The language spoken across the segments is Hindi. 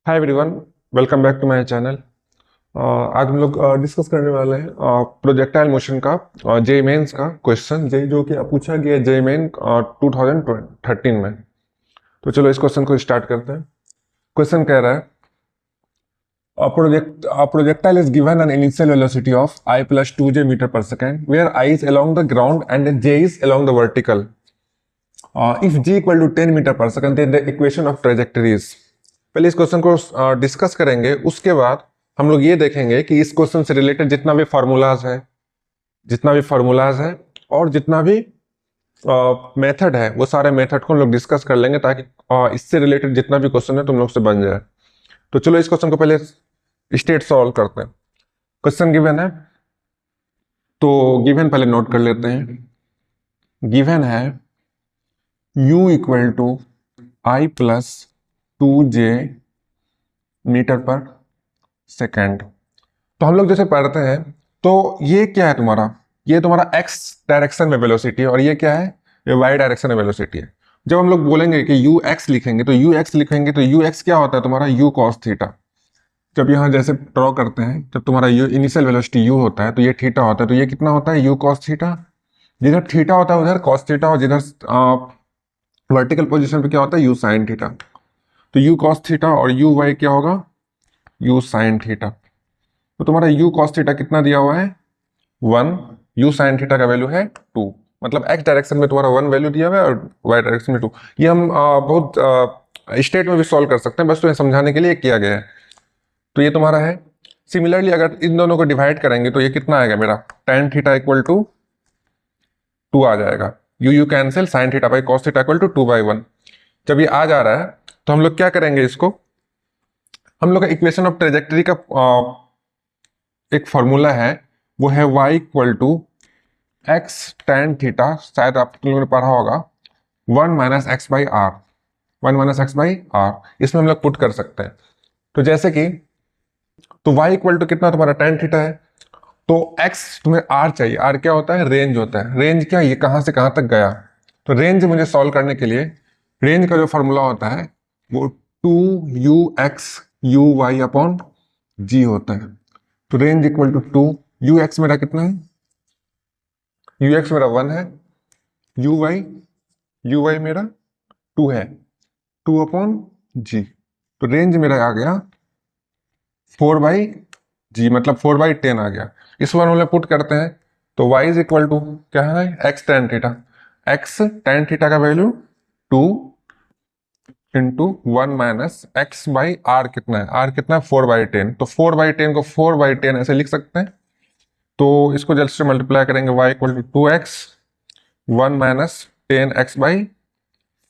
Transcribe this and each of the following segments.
Hi everyone, welcome back to my channel. आज हम लोग डिस्कस करने वाले हैं प्रोजेक्टाइल मोशन का जे मेंस का क्वेश्चन जे जो कि पूछा गया जे मेन 2013 में। तो चलो इस क्वेश्चन को स्टार्ट करते हैं। क्वेश्चन कह रहा है projectile is given an initial velocity of I plus 2j meter per second where I is along the ground and j is along the vertical. If g equal to 10 meter per second then the equation of trajectory is। पहले इस क्वेश्चन को डिस्कस करेंगे, उसके बाद हम लोग ये देखेंगे कि इस क्वेश्चन से रिलेटेड जितना भी फार्मूलाज है और जितना भी मेथड है वो सारे मेथड को हम लोग डिस्कस कर लेंगे ताकि इससे रिलेटेड जितना भी क्वेश्चन है तुम लोग से बन जाए। तो चलो इस क्वेश्चन को पहले स्टेट सॉल्व करते हैं। क्वेश्चन गिवन है तो गिवन पहले नोट कर लेते हैं। गिवन है u equal to i plus 2j metre पर सेकेंड। तो हम लोग जैसे पढ़ते हैं तो ये क्या है ये तुम्हारा x डायरेक्शन में वेलोसिटी है और ये क्या है, ये y डायरेक्शन में वेलोसिटी है। जब हम लोग बोलेंगे कि ux लिखेंगे तो ux क्या होता है तुम्हारा u cos थीटा। जब यहाँ जैसे ड्रॉ करते हैं, जब तुम्हारा इनिशियल वेलोसिटी u होता है तो ये थीटा होता है, तो ये कितना होता है u cos थीटा। जिधर थीटा होता है उधर cos थीटा और जिधर वर्टिकल पोजीशन पे क्या होता है u sin थीटा। तो u cos थीटा और u y क्या होगा, u sin थीटा। तो तुम्हारा u cos थीटा कितना दिया हुआ है 1, u sin थीटा का वैल्यू है 2। मतलब x डायरेक्शन में तुम्हारा 1 वैल्यू दिया हुआ है और y डायरेक्शन में 2। ये हम बहुत स्टेट में भी सॉल्व कर सकते हैं, बस तुम्हें समझाने के लिए किया गया है। तो ये तुम्हारा है। सिमिलरली अगर इन दोनों को डिवाइड करेंगे तो ये कितना आएगा मेरा tan थीटा इक्वल टू 2 आ जाएगा। u cancel, sin theta by cos theta equal to 2/1। जब ये आ जा रहा है तो हम लोग क्या करेंगे, इसको हम लोग का इक्वेशन ऑफ ट्रेजेक्टरी का एक फॉर्मूला है, वो है y equal to x tan theta, शायद आप लोगों ने पढ़ा होगा 1 minus x by r, 1 minus x by r. इसमें हम लोग पुट कर सकते हैं। तो जैसे कि तो y इक्वल टू कितना तुम्हारा tan थीटा है, तो x तुम्हें r चाहिए। r क्या होता है, रेंज होता है। रेंज क्या, ये कहां से कहां तक गया। तो रेंज मुझे सॉल्व करने के लिए रेंज का जो फॉर्मूला होता है वो 2ux uy अपॉन g होता है। तो रेंज इक्वल टू 2, ux मेरा कितना है, ux मेरा 1 है, uy मेरा 2 है, 2 अपॉन g। तो रेंज मेरा आ गया 4/g, मतलब 4/10 आ गया। इस फॉर्मूले पुट करते हैं तो y इज इक्वल टू क्या है, x tan theta. x tan theta का value 2 into 1 minus x by r कितना है, r कितना है 4/10। तो 4/10 को 4/10 ऐसे लिख सकते हैं। तो इसको जल्द से मल्टीप्लाई करेंगे, y equal to 2x 1 minus 10x by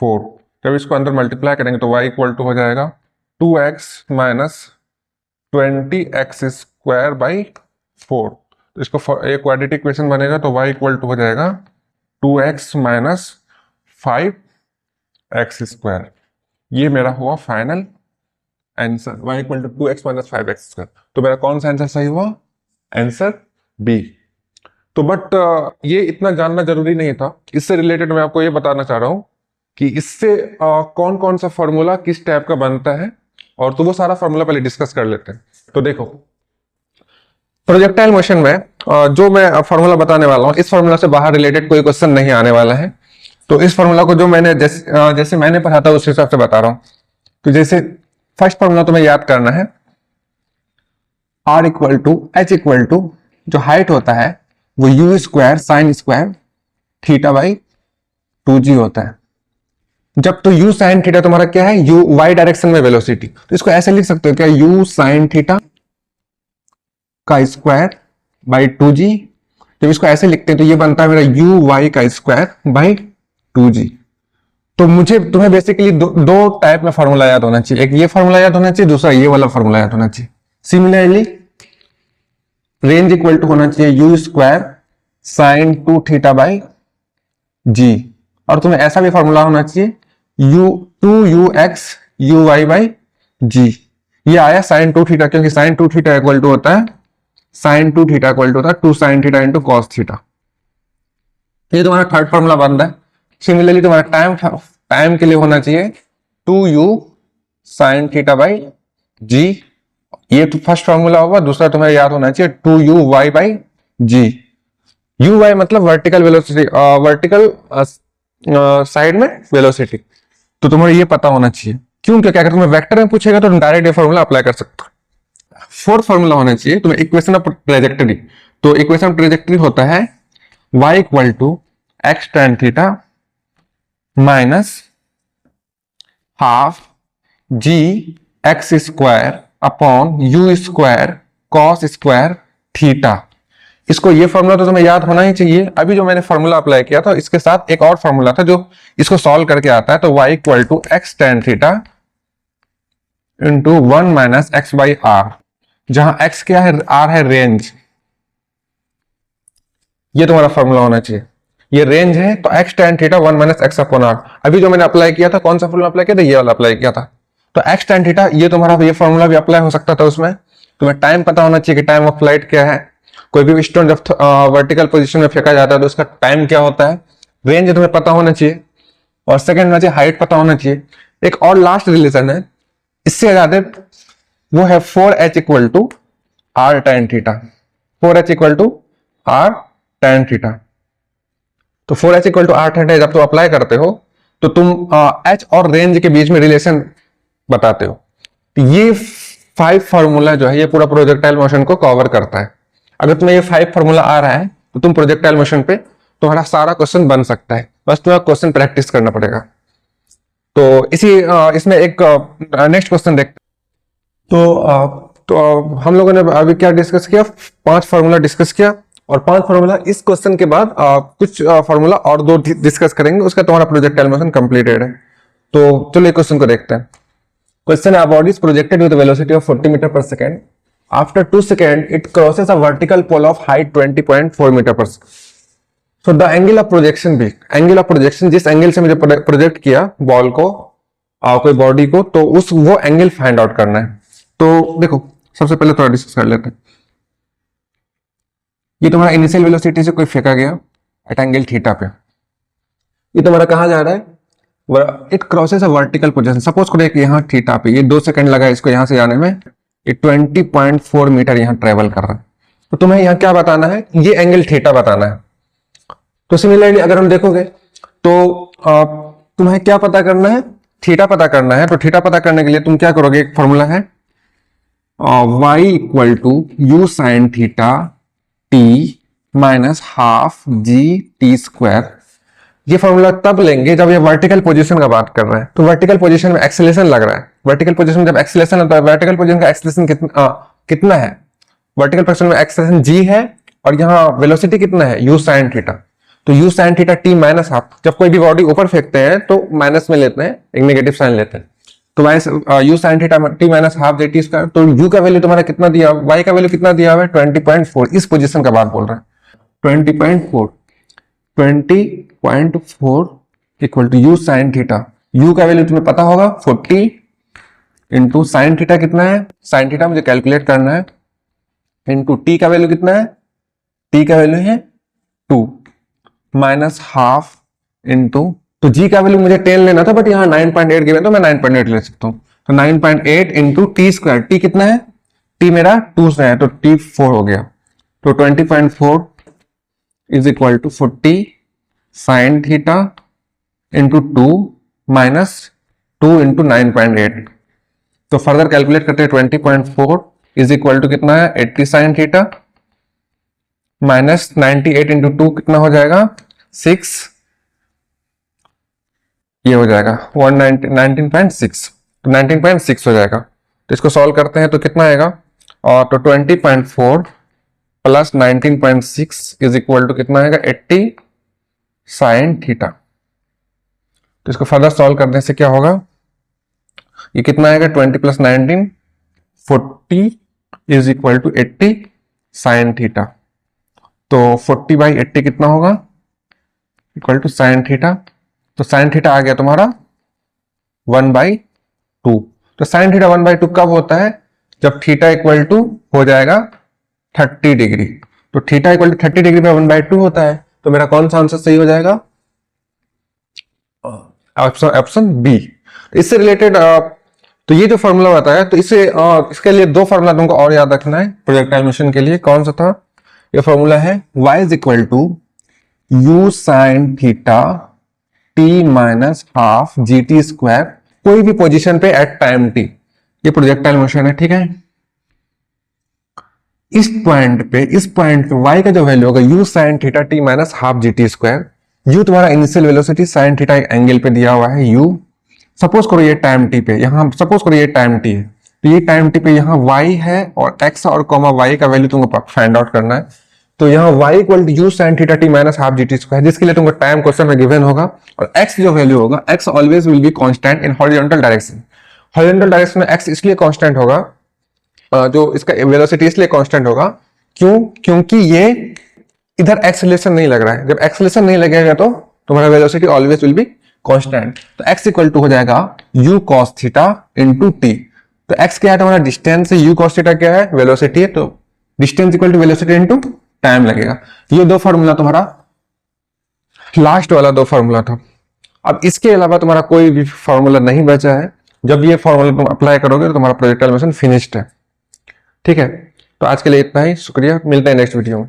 4। जब इसको अंदर मल्टीप्लाई करेंगे तो y इक्वल टू हो जाएगा 2x minus 20x square by 4। तो इसको एक क्वाड्रेटिक इक्वेशन बनेगा तो y इक्वल टू हो जाएगा 2x माइनस 5x स्क्वायर। ये मेरा हुआ final answer, y equal to 2x minus 5x square. तो मेरा कौन सा आंसर सही हुआ, आंसर बी। तो बट ये इतना जानना जरूरी नहीं था। इससे रिलेटेड मैं आपको ये बताना चाह रहा हूं कि इससे कौन कौन सा फॉर्मूला किस टाइप का बनता है, और तो वो सारा फॉर्मूला पहले डिस्कस कर लेते हैं। तो देखो प्रोजेक्टाइल मोशन में जो मैं फॉर्मूला बताने वाला हूं, इस फॉर्मूला से बाहर रिलेटेड कोई क्वेश्चन नहीं आने वाला है। तो इस फॉर्मूला को जो मैंने जैसे मैंने पढ़ा था उस हिसाब से बता रहा हूं। तो जैसे फर्स्ट फॉर्मूला तुम्हें याद करना है, r equal to h equal to जो हाइट होता है वो u square sine square theta by 2g होता है। जब तो u साइन थीटा तुम्हारा क्या है, u y डायरेक्शन में वेलोसिटी। तो इसको ऐसे लिख सकते हो क्या, u साइन थीटा का स्क्वायर बाई 2g। जब इसको ऐसे लिखते हैं तो ये बनता है मेरा u y का स्क्वायर बाई 2g। तो मुझे तुम्हें बेसिकली दो टाइप में फॉर्मूला याद होना चाहिए, एक ये फॉर्मूला याद होना चाहिए, दूसरा ये वाला फॉर्मूला याद होना चाहिए। सिमिलरली रेंज इक्वल टू होना चाहिए u square sign 2 theta by g, और तुम्हें ऐसा भी फॉर्मूला होना चाहिए u2ux uy बाई g। ये आया साइन 2 थीटा, क्योंकि साइन 2 थीटा इक्वल टू होता है साइन 2 थीटा इक्वल टू होता है 2 sign theta into cos theta. ये तुम्हारा थर्ड फॉर्मूला बन रहा है। सिमिलरली तुम्हारा टाइम के लिए होना चाहिए 2u साइन थीटा बाई जी, ये तो फर्स्ट फॉर्मूला होगा। दूसरा तुम्हें याद होना चाहिए 2u/g। u/y मतलब वर्टिकल वेलोसिटी, वर्टिकल साइड में वेलोसिटी। तो तुम्हें ये पता होना चाहिए। क्यों? क्योंकि अगर तुम्हें वेक्टर में पूछेगा तो तुम डायरेक्ट ये फॉर्मूला अप्लाई कर सकते हो। फोर्थ फॉर्मूला होना चाहिए तुम्हें इक्वेशन ऑफ ट्रेजेक्टरी। तो इक्वेशन ऑफ ट्रेजेक्टरी होता है y equal to x tan theta minus half g x square upon u square cos square theta. इसको ये फॉर्मूला तो तुम्हें याद होना ही चाहिए। अभी जो मैंने फॉर्मूला अप्लाई किया था इसके साथ एक और फॉर्मूला था जो इसको सॉल्व करके आता है। तो y equal to x tan theta into 1 minus x by r, जहां x क्या है, r है रेंज। ये तुम्हारा फॉर्मूला होना चाहिए। ये रेंज है तो x tan theta 1 minus x upon r. अभी जो मैंने अप्लाई किया था, कौन सा फॉर्मूला अप्लाई किया था? ये वाला अप्लाई किया था। तो x tan थीटा, ये तुम्हारा ये फॉर्मूला भी अप्लाई हो सकता था उसमें। तुम्हें टाइम पता होना चाहिए कि टाइम ऑफ फ्लाइट क्या है। कोई भी स्टोन जब वर्टिकल पोजीशन में फेंका जाता है तो उसका टाइम क्या होता है। रेंज तुम्हें पता होना चाहिए और सेकंड होना चाहिए हाइट पता होना चाहिए। एक और लास्ट रिलेशन है इससे ज्यादा, वो है 4h equal to r tan theta. 4h equal to r tan theta. तो 4h equal to r tan theta जब तुम अप्लाई करते हो तो तुम h और रेंज के बीच में रिलेशन बताते हो। तो ये 5 फॉर्मूला जो है ये पूरा प्रोजेक्टाइल मोशन को कवर करता है। अगर तुम्हें ये 5 फॉर्मूला आ रहा है तो तुम प्रोजेक्टाइल मोशन पे तुम्हारा सारा क्वेश्चन बन सकता है। बस तुम्हें क्वेश्चन प्रैक्टिस करना पड़ेगा। तो इसमें एक नेक्स्ट क्वेश्चन देखते। तो हम लोगों ने अभी क्या डिस्कस किया? 5 फॉर्मूला डिस्कस किया और 5 फॉर्मूला इस क्वेश्चन के बाद कुछ फॉर्मूला और 2 डिस्कस करेंगे, उसका तुम्हारा प्रोजेक्टाइल मोशन कंप्लीटेड है। तो चलो एक क्वेश्चन को देखते हैं। क्वेश्चन है, body is projected with velocity of 40 metre पर second. After 2 second it crosses a vertical pole of height 20.4 metre पर second. So the angle of projection भी, एंगल ऑफ प्रोजेक्शन जिस एंगल से मुझे प्रोजेक्ट किया बॉल को, कोई बॉडी को, तो वो एंगल फाइंड आउट करना है। तो देखो सबसे पहले थोड़ा डिस्कस कर लेते हैं। ये तुम्हारा इनिशियल वेलोसिटी से कोई फेंका गया एट एंगल थीटा पे। ये तुम्हारा कहाँ जा रहा है? It crosses a vertical position. Suppose करो कि यहाँ थीटा पे ये 2 सेकंड लगा इसको यहाँ से जाने में, ये 20.4 मीटर यहाँ ट्रेवल कर रहा है। तो तुम्हें यहाँ क्या बताना है? ये एंगल थीटा बताना है। तो सिमिलरली अगर हम देखोगे तो तुम्हें क्या पता करना है? थीटा पता करना है। तो थीटा पता करने के लिए तुम क्या करोगे? एक फॉर्मूला है y equal to u sine theta t minus half g t square. ये फॉर्मूला तब लेंगे जब ये वर्टिकल पोजीशन का बात कर रहे हैं। तो वर्टिकल पोजीशन में एक्सेलेरेशन लग रहा है। वर्टिकल पोजीशन में जब एक्सेलेरेशन होता है, वर्टिकल पोजीशन का एक्सेलेरेशन कितना है? वर्टिकल पोजीशन में एक्सेलेरेशन जी है और यहाँ वेलोसिटी कितना है? U sine theta. तो u sine theta t minus half. जब कोई भी बॉडी ऊपर फेंकते हैं तो माइनस में लेते हैं, एक नेगेटिव साइन लेते हैं। तो u sine theta t minus half जे टी स्क्वायर। तो यू का वैल्यू तुम्हारा कितना दिया, वाई का वैल्यू कितना दिया हुआ है? 20.4। इस पोजीशन का बात बोल रहा है। 20.4 equal to u sine theta. U का वैल्यू तुम्हें पता होगा 40 इंटू साइन थीटा कितना है? साइन थीटा मुझे कैलकुलेट करना है, इंटू टी का वैल्यू कितना है? टी का वैल्यू है 2 माइनस हाफ इंटू, तो जी का वैल्यू मुझे 10 लेना था बट यहाँ 9.8 गिवन तो मैं 9.8 ले सकता हूँ। तो 9.8 इंटू टी स्क्वायर। टी कितना है? टी मेरा 2 से है तो टी 4 हो गया। तो 20.4 is equal to 40 sine theta into 2 minus 2 into 9.8। तो फर्दर कैलकुलेट करते हैं। 20.4 इज इक्वल टू कितना है? 80 साइन थीटा माइनस 98 इंटू 2 कितना हो जाएगा? 6। ये हो जाएगा 19.6। तो 19.6 हो जाएगा। तो इसको सॉल्व करते हैं तो कितना आएगा? और तो 20.4 प्लस 19.6 इज इक्वल टू कितना आएगा? 80 साइन थीटा। तो इसको फर्दर सॉल्व करने से क्या होगा? ये कितना आएगा? 20 plus 19 40 is equal to 80 sine theta. तो 40 बाई 80 कितना होगा? Equal to sine theta. तो साइन थीटा आ गया तुम्हारा 1/2। तो साइन थीटा 1/2 कब होता है? जब थीटा इक्वल टू हो जाएगा 30 डिग्री। तो थीटा इक्वल टू 30 डिग्री पे 1/2 होता है। तो मेरा कौन सा आंसर सही हो जाएगा? Option B. इससे रिलेटेड तो ये जो फॉर्मूला बताया, तो इसे इसके लिए दो फॉर्मूला तुमको और याद रखना है प्रोजेक्टाइल मोशन के लिए। कौन सा था? ये फॉर्मूला है y is equal to u sine theta t minus half g t square, कोई भी पोजीशन पे एट टाइम टी। ये प्रोजेक्टाइल मोशन है, ठीक है। इस पॉइंट पे y का जो वैल्यू होगा u sine theta t minus half g t square. U तुम्हारा initial velocity, sine theta angle पे दिया हुआ है u। सपोज करो ये टाइम टी पे, यहां सपोज करो ये टाइम टी है, तो ये टाइम टी पे यहाँ y है और x और कॉमा y का वैल्यू तुमको फाइंड आउट करना है। तो यहाँ y equal to u sine theta t minus half g t square, जिसके लिए तुमको टाइम क्वेश्चन में गिवन होगा। और x जो वैल्यू होगा, x always will be constant in horizontal direction. Horizontal direction में x इसलिए कांस्टेंट होगा, जो इसका वेलोसिटी इसलिए कांस्टेंट होगा, क्योंकि ये इधर एक्सेलरेशन नहीं लग रहा है। जब एक्सेलरेशन नहीं लगेगा तो तुम्हारा velocity always will be constant. तो x इक्वल टू हो जाएगा u cos theta into t। तो x क्या है तुम्हारा? डिस्टेंस है। u cos थीटा क्या है? वेलोसिटी है। तो distance equal to velocity into time लगेगा। ये दो फार्मूला तुम्हारा लास्ट वाला दो फार्मूला था। अब इसके अलावा तुम्हारा कोई भी फार्मूला नहीं बचा है। जब ये फार्मूला तुम अप्लाई करोगे तो तुम्हारा प्रोजेक्टाइल मोशन फिनिश्ड है, ठीक है। तो आज के लिए इतना ही, शुक्रिया, मिलते हैं नेक्स्ट वीडियो में।